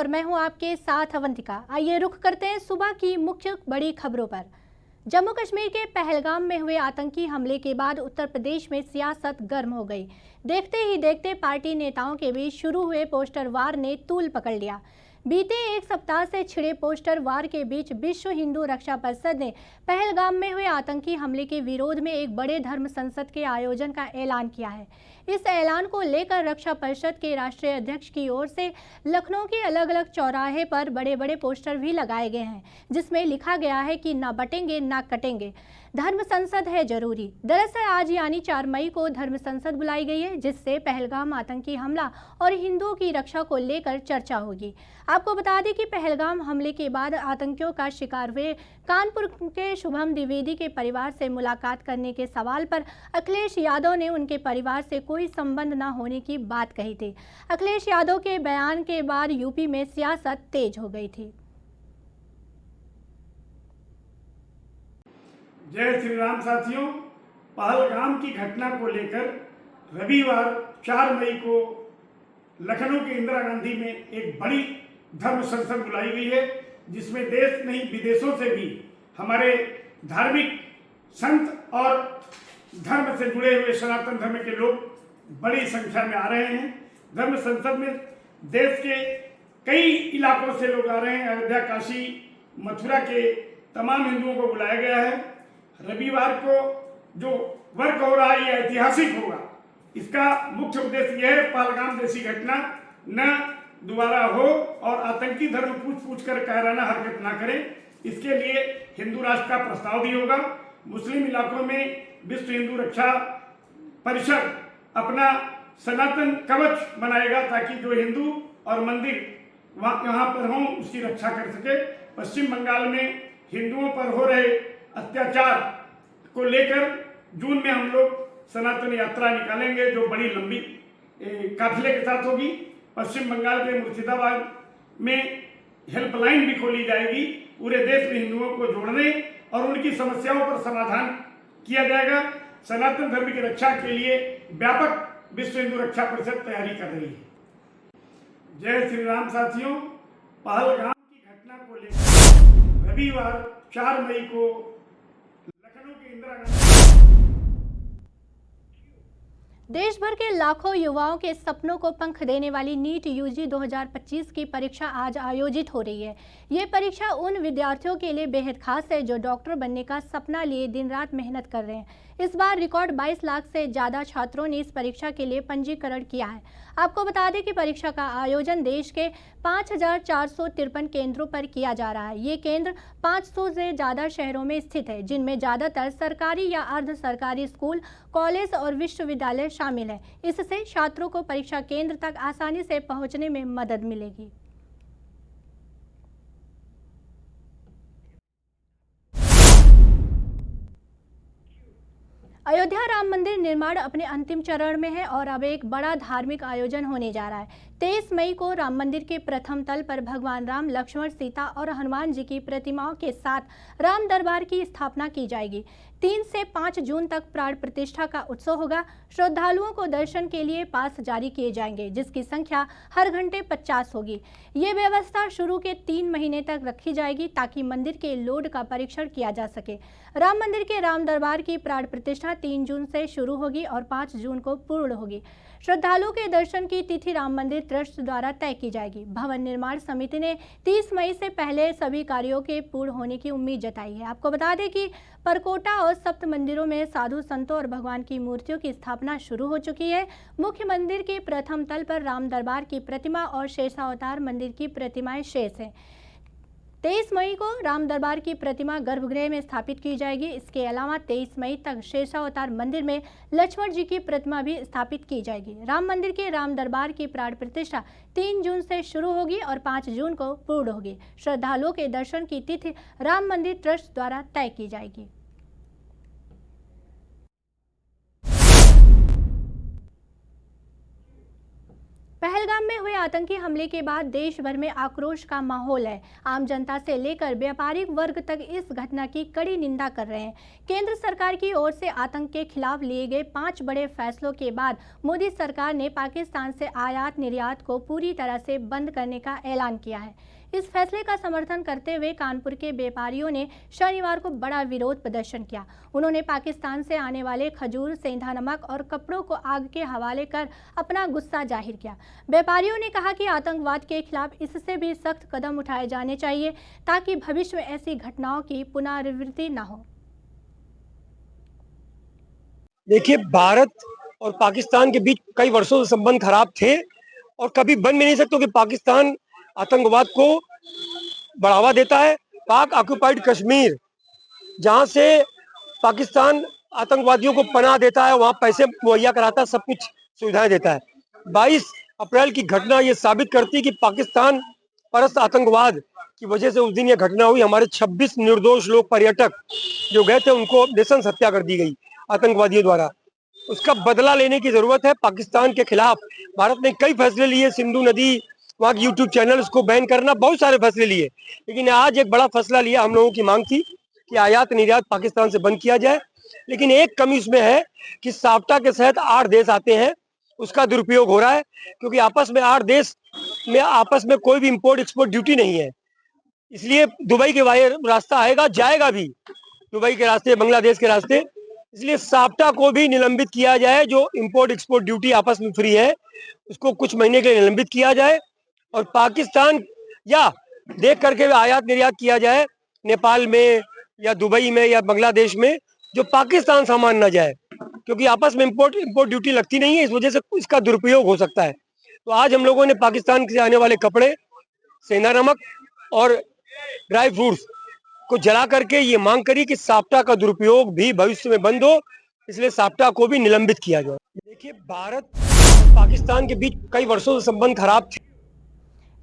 और मैं हूं आपके साथ अवंतिका। आइए रुख करते हैं सुबह की मुख्य बड़ी खबरों पर। जम्मू कश्मीर के पहलगाम में हुए आतंकी हमले के बाद उत्तर प्रदेश में सियासत गर्म हो गई। देखते ही देखते पार्टी नेताओं के बीच शुरू हुए पोस्टर वार ने तूल पकड़ लिया। बीते एक सप्ताह से छिड़े पोस्टर वार के बीच विश्व हिंदू रक्षा परिषद ने पहलगाम में हुए आतंकी हमले के विरोध में एक बड़े धर्म संसद के आयोजन का ऐलान किया है। इस ऐलान को लेकर रक्षा परिषद के राष्ट्रीय अध्यक्ष की ओर से लखनऊ के अलग अलग चौराहे पर बड़े बड़े पोस्टर भी लगाए गए हैं, जिसमें लिखा गया है कि ना बटेंगे ना कटेंगे, धर्म संसद है जरूरी। दरअसल आज यानी 4 मई को धर्म संसद बुलाई गई है, जिससे पहलगाम आतंकी हमला और हिंदुओं की रक्षा को लेकर चर्चा होगी। आपको बता दें कि पहलगाम हमले के बाद आतंकियों का शिकार हुए कानपुर के शुभम द्विवेदी के परिवार से मुलाकात करने के सवाल पर अखिलेश यादव ने उनके परिवार से कोई संबंध न होने की बात कही थी। अखिलेश यादव के बयान के बाद यूपी में सियासत तेज हो गई थी। जय श्री राम साथियों, पहलगाम की घटना को लेकर रविवार 4 मई को लखनऊ के इंदिरा गांधी में एक बड़ी धर्म संसद बुलाई गई है, जिसमें देश नहीं विदेशों से भी हमारे धार्मिक संत और धर्म से जुड़े हुए सनातन धर्म के लोग बड़ी संख्या में आ रहे हैं। धर्म संसद में देश के कई इलाकों से लोग आ रहे हैं। अयोध्या, काशी, मथुरा के तमाम हिंदुओं को बुलाया गया है। रविवार को जो वर्क हो रहा है ये ऐतिहासिक होगा। इसका मुख्य उद्देश्य यह है पहलगाम जैसी घटना न दोबारा हो और आतंकी धर्म पूछ कर कायराना हरकत ना करें। इसके लिए हिंदू राष्ट्र का प्रस्ताव भी होगा। मुस्लिम इलाकों में विश्व हिंदू रक्षा परिषद अपना सनातन कवच बनाएगा, ताकि जो हिंदू और मंदिर यहाँ पर हों उसकी रक्षा कर सके। पश्चिम बंगाल में हिंदुओं पर हो रहे अत्याचार को लेकर जून में हम लोग सनातन यात्रा निकालेंगे, जो बड़ी लंबी काफिले के साथ होगी। पश्चिम बंगाल के मुर्शिदाबाद में हेल्पलाइन भी खोली जाएगी। पूरे देश में हिंदुओं को जोड़ने और उनकी समस्याओं पर समाधान किया जाएगा। सनातन धर्म की रक्षा के लिए व्यापक विश्व हिंदू रक्षा परिषद तैयारी कर रही है। जय श्री राम साथियों, पहलगाम की घटना को लेकर रविवार 4 मई को लखनऊ के इंदिरा गांधी देश भर के लाखों युवाओं के सपनों को पंख देने वाली नीट यूजी 2025 की परीक्षा आज आयोजित हो रही है। ये परीक्षा उन विद्यार्थियों के लिए बेहद खास है जो डॉक्टर बनने का सपना लिए दिन रात मेहनत कर रहे हैं। इस बार रिकॉर्ड 22 लाख से ज़्यादा छात्रों ने इस परीक्षा के लिए पंजीकरण किया है। आपको बता दें कि परीक्षा का आयोजन देश के 5453 केंद्रों पर किया जा रहा है। ये केंद्र 500 से ज़्यादा शहरों में स्थित है, जिनमें ज़्यादातर सरकारी या अर्ध सरकारी स्कूल, कॉलेज और विश्वविद्यालय शामिल है। इससे छात्रों को परीक्षा केंद्र तक आसानी से पहुंचने में मदद मिलेगी। अयोध्या राम मंदिर निर्माण अपने अंतिम चरण में है और अब एक बड़ा धार्मिक आयोजन होने जा रहा है। 23 मई को राम मंदिर के प्रथम तल पर भगवान राम, लक्ष्मण, सीता और हनुमान जी की प्रतिमाओं के साथ राम दरबार की स्थापना की जाएगी। 3 से 5 जून तक प्राण प्रतिष्ठा का उत्सव होगा। श्रद्धालुओं को दर्शन के लिए पास जारी किए जाएंगे, जिसकी संख्या हर घंटे 50 होगी। ये व्यवस्था शुरू के 3 महीने तक रखी जाएगी, ताकि मंदिर के लोड का परीक्षण किया जा सके। राम मंदिर के राम दरबार की प्राण प्रतिष्ठा 3 जून से शुरू होगी और 5 जून को पूर्ण होगी। श्रद्धालुओं के दर्शन की तिथि राम मंदिर ट्रस्ट द्वारा तय की जाएगी। भवन निर्माण समिति ने 30 मई से पहले सभी कार्यों के पूर्ण होने की उम्मीद जताई है। आपको बता दें कि परकोटा और सप्त मंदिरों में साधु संतों और भगवान की मूर्तियों की स्थापना शुरू हो चुकी है। मुख्य मंदिर के प्रथम तल पर राम दरबार की प्रतिमा और शेषावतार मंदिर की प्रतिमाएं शेष हैं। 23 मई को राम दरबार की प्रतिमा गर्भगृह में स्थापित की जाएगी। इसके अलावा 23 मई तक शेषावतार मंदिर में लक्ष्मण जी की प्रतिमा भी स्थापित की जाएगी। राम मंदिर के राम दरबार की प्राण प्रतिष्ठा 3 जून से शुरू होगी और 5 जून को पूर्ण होगी। श्रद्धालुओं के दर्शन की तिथि राम मंदिर ट्रस्ट द्वारा तय की जाएगी। पहलगाम पहलगाम में हुए आतंकी हमले के बाद देश भर में आक्रोश का माहौल है। आम जनता से लेकर व्यापारिक वर्ग तक इस घटना की कड़ी निंदा कर रहे हैं। केंद्र सरकार की ओर से आतंक के खिलाफ लिए गए 5 बड़े फैसलों के बाद मोदी सरकार ने पाकिस्तान से आयात निर्यात को पूरी तरह से बंद करने का ऐलान किया है। इस फैसले का समर्थन करते हुए कानपुर के व्यापारियों ने शनिवार को बड़ा विरोध प्रदर्शन किया। उन्होंने पाकिस्तान से आने वाले खजूर, सेंधा नमक और कपड़ों को आग के हवाले कर अपना गुस्सा जाहिर किया। व्यापारियों ने कहा कि आतंकवाद के खिलाफ इससे भी सख्त कदम उठाए जाने चाहिए ताकि भविष्य में ऐसी घटनाओं की पुनरावृत्ति न हो। देखिए, भारत और पाकिस्तान के बीच कई वर्षों से संबंध खराब थे और कभी बन भी नहीं सकते कि पाकिस्तान आतंकवाद को बढ़ावा देता है। पाक ऑक्युपाइड कश्मीर, जहां से पाकिस्तान आतंकवादियों को पनाह देता है, वहां पैसे मुहैया कराता है, सब कुछ सुविधाएं देता है। 22 अप्रैल की घटना ये साबित करती है कि पाकिस्तान परस्त आतंकवाद की वजह से उस दिन ये घटना हुई। हमारे 26 निर्दोष लोग पर्यटक जो गए थे उनको नृशंस हत्या कर दी गई आतंकवादियों द्वारा। उसका बदला लेने की जरूरत है। पाकिस्तान के खिलाफ भारत ने कई फैसले लिए, सिंधु नदी, वहाँ की यूट्यूब चैनल्स को बैन करना, बहुत सारे फैसले लिए, लेकिन आज एक बड़ा फैसला लिया। हम लोगों की मांग थी कि आयात निर्यात पाकिस्तान से बंद किया जाए, लेकिन एक कमी इसमें है कि साफ्टा के तहत 8 देश आते हैं, उसका दुरुपयोग हो रहा है क्योंकि आपस में 8 देश में आपस में कोई भी इंपोर्ट एक्सपोर्ट ड्यूटी नहीं है। इसलिए दुबई के वायर रास्ता आएगा, जाएगा भी दुबई के रास्ते, बांग्लादेश के रास्ते। इसलिए साफ्टा को भी निलंबित किया जाए। जो इंपोर्ट एक्सपोर्ट ड्यूटी आपस में फ्री है उसको कुछ महीने के लिए निलंबित किया जाए और पाकिस्तान या देख करके आयात निर्यात किया जाए नेपाल में या दुबई में या बांग्लादेश में, जो पाकिस्तान सामान न जाए, क्योंकि आपस में इंपोर्ट ड्यूटी लगती नहीं है, इस वजह से इसका दुरुपयोग हो सकता है। तो आज हम लोगों ने पाकिस्तान से आने वाले कपड़े, सेंधा नमक और ड्राई फ्रूट्स को जला करके ये मांग करी कि साफ्टा का दुरुपयोग भी भविष्य में बंद हो, इसलिए साफ्टा को भी निलंबित किया जाए। देखिए, भारत और पाकिस्तान के बीच कई वर्षों से संबंध खराब थे।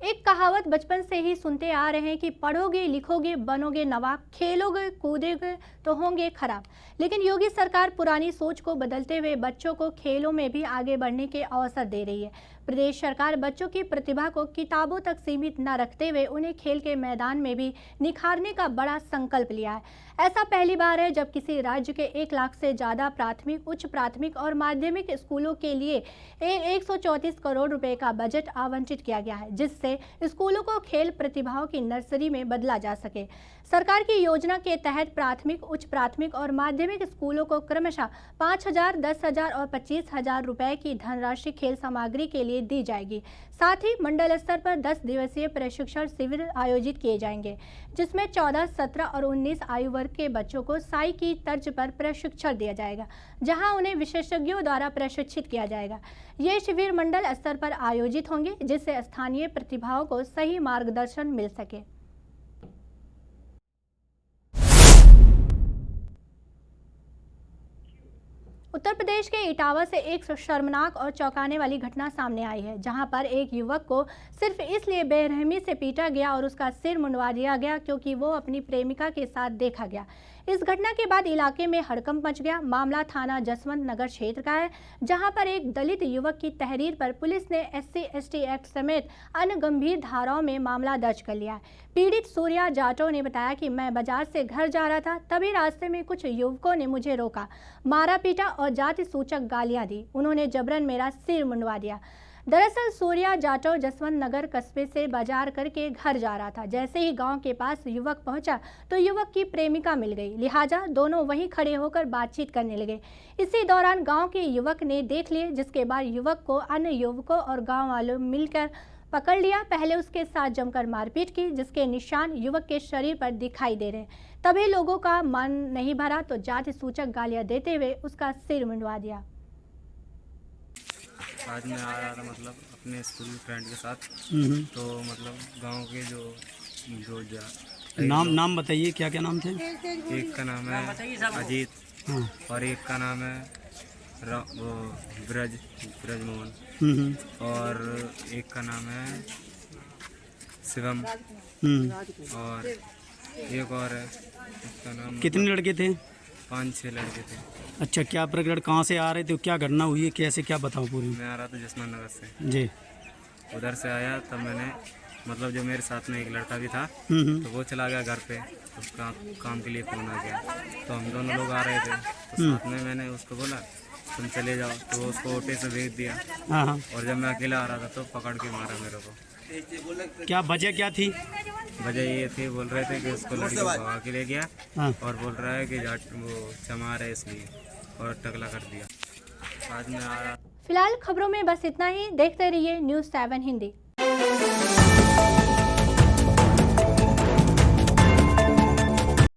एक कहावत बचपन से ही सुनते आ रहे हैं कि पढ़ोगे, लिखोगे, बनोगे नवाब, खेलोगे, कूदोगे तो होंगे खराब। लेकिन योगी सरकार पुरानी सोच को बदलते हुए बच्चों को खेलों में भी आगे बढ़ने के अवसर दे रही है। प्रदेश सरकार बच्चों की प्रतिभा को किताबों तक सीमित न रखते हुए उन्हें खेल के मैदान में भी निखारने का बड़ा संकल्प लिया है। ऐसा पहली बार है जब किसी राज्य के 1 लाख से ज़्यादा प्राथमिक, उच्च प्राथमिक और माध्यमिक स्कूलों के लिए 134 करोड़ रुपए का बजट आवंटित किया गया है, जिससे स्कूलों को खेल प्रतिभाओं की नर्सरी में बदला जा सके। सरकार की योजना के तहत प्राथमिक, उच्च प्राथमिक और माध्यमिक स्कूलों को क्रमशः 5,000, 10,000 और 25,000 रुपए की धनराशि खेल सामग्री के लिए दी जाएगी। साथ ही मंडल स्तर पर 10 दिवसीय प्रशिक्षण शिविर आयोजित किए जाएंगे, जिसमें 14, 17 और 19 आयु वर्ग के बच्चों को साई की तर्ज पर प्रशिक्षण दिया जाएगा, जहां उन्हें विशेषज्ञों द्वारा प्रशिक्षित किया जाएगा। ये शिविर मंडल स्तर पर आयोजित होंगे, जिससे स्थानीय प्रतिभाओं को सही मार्गदर्शन मिल सके। उत्तर प्रदेश के इटावा से एक शर्मनाक और चौंकाने वाली घटना सामने आई है, जहां पर एक युवक को सिर्फ इसलिए बेरहमी से पीटा गया और उसका सिर मुंडवा दिया गया क्योंकि वो अपनी प्रेमिका के साथ देखा गया। इस घटना के बाद इलाके में हड़कंप मच गया। मामला थाना जसवंत नगर क्षेत्र का है, जहां पर एक दलित युवक की तहरीर पर पुलिस ने SC/ST एक्ट समेत अन्य गंभीर धाराओं में मामला दर्ज कर लिया है। पीड़ित सूर्या जाटव ने बताया कि मैं बाजार से घर जा रहा था, तभी रास्ते में कुछ युवकों ने मुझे रोका, मारा पीटा और जाति सूचक गालियां दी। उन्होंने जबरन मेरा सिर मुंडवा दिया। दरअसल सूर्या जाटव जसवंत नगर कस्बे से बाजार करके घर जा रहा था। जैसे ही गांव के पास युवक पहुंचा तो युवक की प्रेमिका मिल गई, लिहाजा दोनों वहीं खड़े होकर बातचीत करने लगे। इसी दौरान गांव के युवक ने देख लिए, जिसके बाद युवक को अन्य युवकों और गांव वालों मिलकर पकड़ लिया। पहले उसके साथ जमकर मारपीट की, जिसके निशान युवक के शरीर पर दिखाई दे रहे। तभी लोगों का मन नहीं भरा तो जाति सूचक गालियां देते हुए उसका सिर मुंडवा दिया। आज मैं आ रहा था मतलब अपने स्कूल फ्रेंड के साथ, तो मतलब गांव के जो नाम बताइए, क्या क्या नाम थे? एक का नाम है अजीत और एक का नाम है ब्रज मोहन और एक का नाम है शिवम और एक और है, उसका नाम। कितने लड़के थे? 5-6 लड़के थे। अच्छा, क्या प्रकरण, कहाँ से आ रहे थे, क्या घटना हुई है, कैसे, क्या बताओ पूरी? मैं आ रहा था जसवंत नगर से जी। उधर से आया तब मैंने मतलब जो मेरे साथ में एक लड़का भी था तो वो चला गया घर पे, उसका काम के लिए फ़ोन आ गया, तो हम दोनों लोग आ रहे थे, तो साथ में मैंने उसको बोला तुम चले जाओ, तो वो उसको ऑटो से भेज दिया। हाँ हाँ। और जब मैं अकेला आ रहा था तो पकड़ के मारा मेरे को। क्या वजह क्या थी? वजह ये थी, बोल रहे थे कि उसको लड़की को भगा के ले गया हाँ। और बोल रहा है कि जाट वो चमार है इसलिए, और टकला कर दिया। बाद में आ रहा फिलहाल खबरों में बस इतना ही। देखते रहिए न्यूज़ 7 हिंदी।